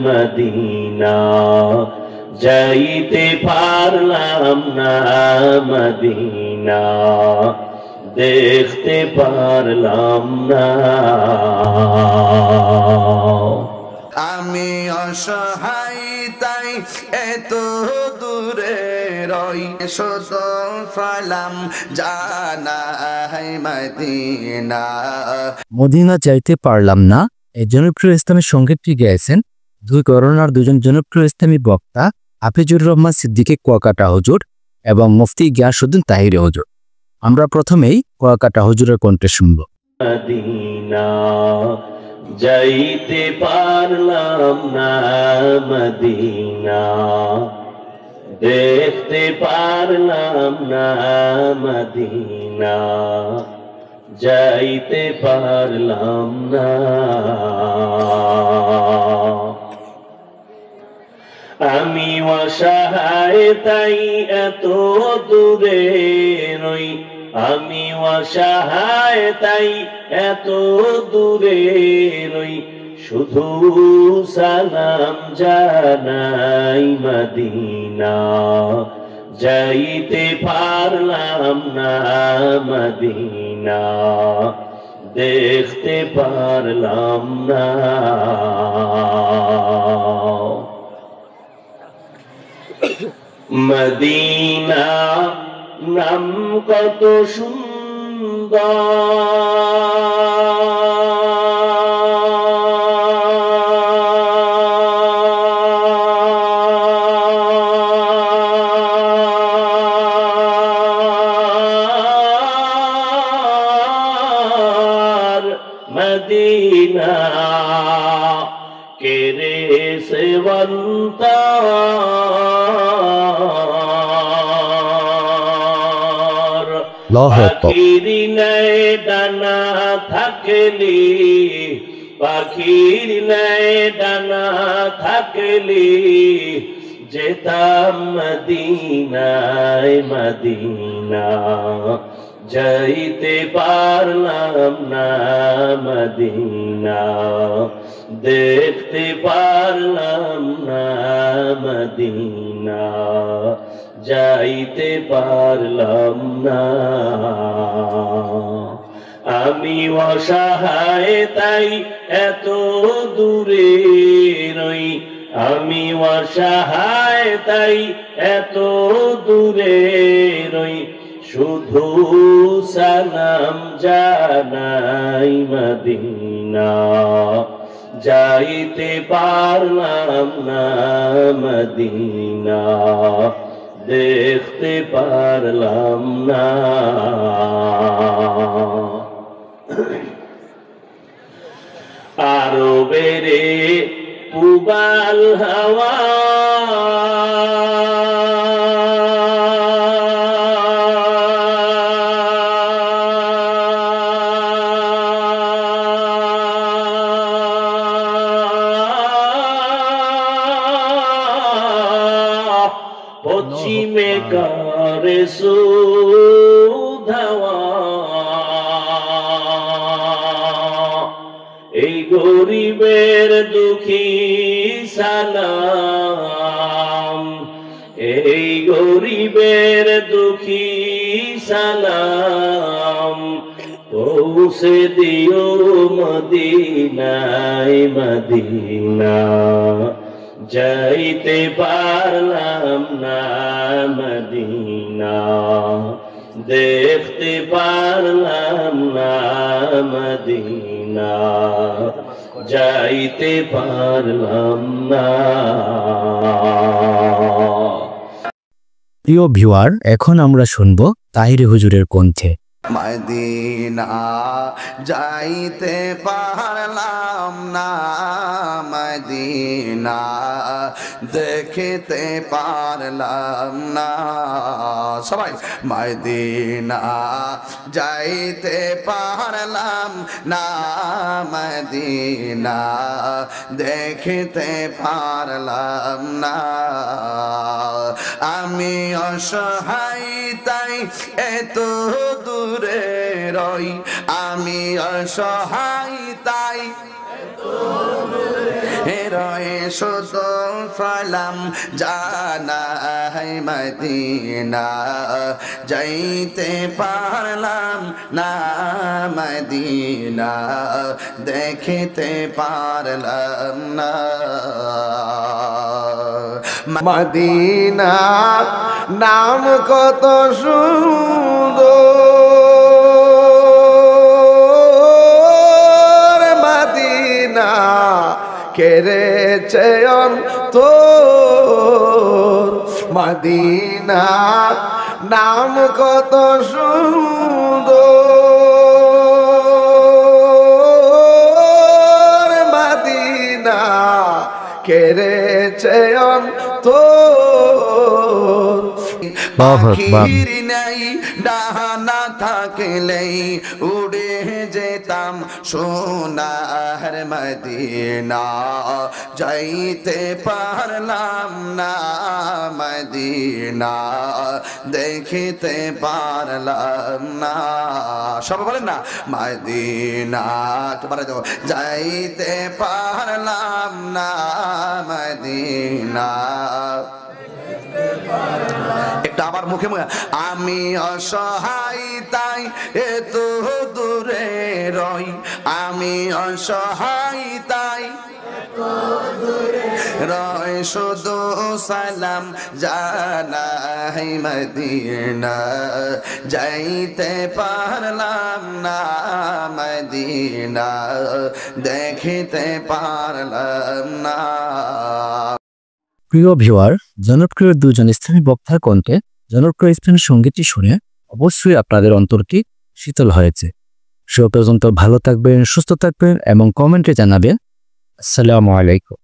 Medina যাইতে পারলাম না, মদিনা দেখতে পারলাম না। আমি অসহায় তাই এত দূরে রই, শত সালাম জানাই মদিনা। মদিনা যাইতে পারলাম না এই জনপ্রিয় ইসলামী সংগীতটি গেয়েছেন দুই করোনার দুজন জনপ্রিয় ইসলামী বক্তা হাফিজুর রহমান সিদ্দিকী কুয়াকাটা হুজুর এবং মুফতি গিয়াসউদ্দিন তাহিরি হুজুর। আমরা প্রথমেই কুয়াকাটা হুজুরের কণ্ঠে শুনব। মদিনা যাইতে পারলাম না, মদিনা দেখতে পারলাম না, মদিনা যাইতে পারলাম না। আমি অসহায় তাই এত দূরে রই, আমি অসহায় তাই এত দূরে রই, শুধু সালাম জানাই মদিনা যাইতে পারলাম না, মদিনা দেখতে পারলাম না। মদিনা নাম কত সুন্দর, মদিনা কেরে সেবন্তা পাখির নাই ডানা থাকলি, পাখির নাই ডানা থাকলি যেতাম মদিনায়, মদিনা যাইতে পারলাম না, মদিনা দেখতে পারলাম না, মদিনা যাইতে পারলাম না। আমি অসহায় তাই এত দূরে রই, আমি অসহায় তাই এত দূরে রই, শুধু সালাম জানাই মদিনা যাইতে পারলাম না, মদিনা দেখতে পারলাম না। আরো বেড়ে পুবাল হাওয়া পশ্চিমে করে সুধাওয়া, এই গরিবের দুঃখী সালাম, এই গরিবের দুঃখী সালাম পৌঁছে দিও মদিনায়, মদিনা যাইতে পারলাম না, মদিনা দেখতে পারলাম না, মদিনা যাইতে পারলাম না। প্রিয় ভিউয়ার, এখন আমরা শুনব তাহিরি হুজুরের কণ্ঠে। মদিনা যাইতে পারলাম না, মদিনা দেখতে পারলাম না। সবাই মদিনা যাইতে পারলাম না, মদিনা দেখতে পারলাম না। আমি অসহায় তাই এত দূরে রই, আমি অসহায় তাই রয়ে শুধু সালাম জানাই মদিনা যাইতে পারলাম না মদিনা দেখিতে পারলাম না মদিনা নাম কত সুন্দর মদিনা কেড়েছে অন্তর মদিনা নাম কত সুন্দর মদিনা কেড়েছে অন্তর পাখির নাই ডানা থাকলেই উড়ে যেতাম সোনার মদিনা যাইতে পারলাম না মদিনা দেখিতে পারলাম না সবাই বলেন না মদিনা তোমার যাইতে পারলাম না মদিনা একটা আমার মুখে মুখে আমি অসহায় তাই এত দূরে রই আমি অসহায় তাই রয় শুধু সালাম জানাই মদিনা যাইতে পারলাম না মদিনা দেখিতে পারলাম না প্রিয় ভিউয়ার, জনপ্রিয় দুজন ইসলামী বক্তার কণ্ঠে জনপ্রিয় ইসলামী সঙ্গীতটি শুনে অবশ্যই আপনাদের অন্তরটি শীতল হয়েছে। সে পর্যন্ত ভালো থাকবেন, সুস্থ থাকবেন এবং কমেন্টে জানাবেন। আসসালামু আলাইকুম।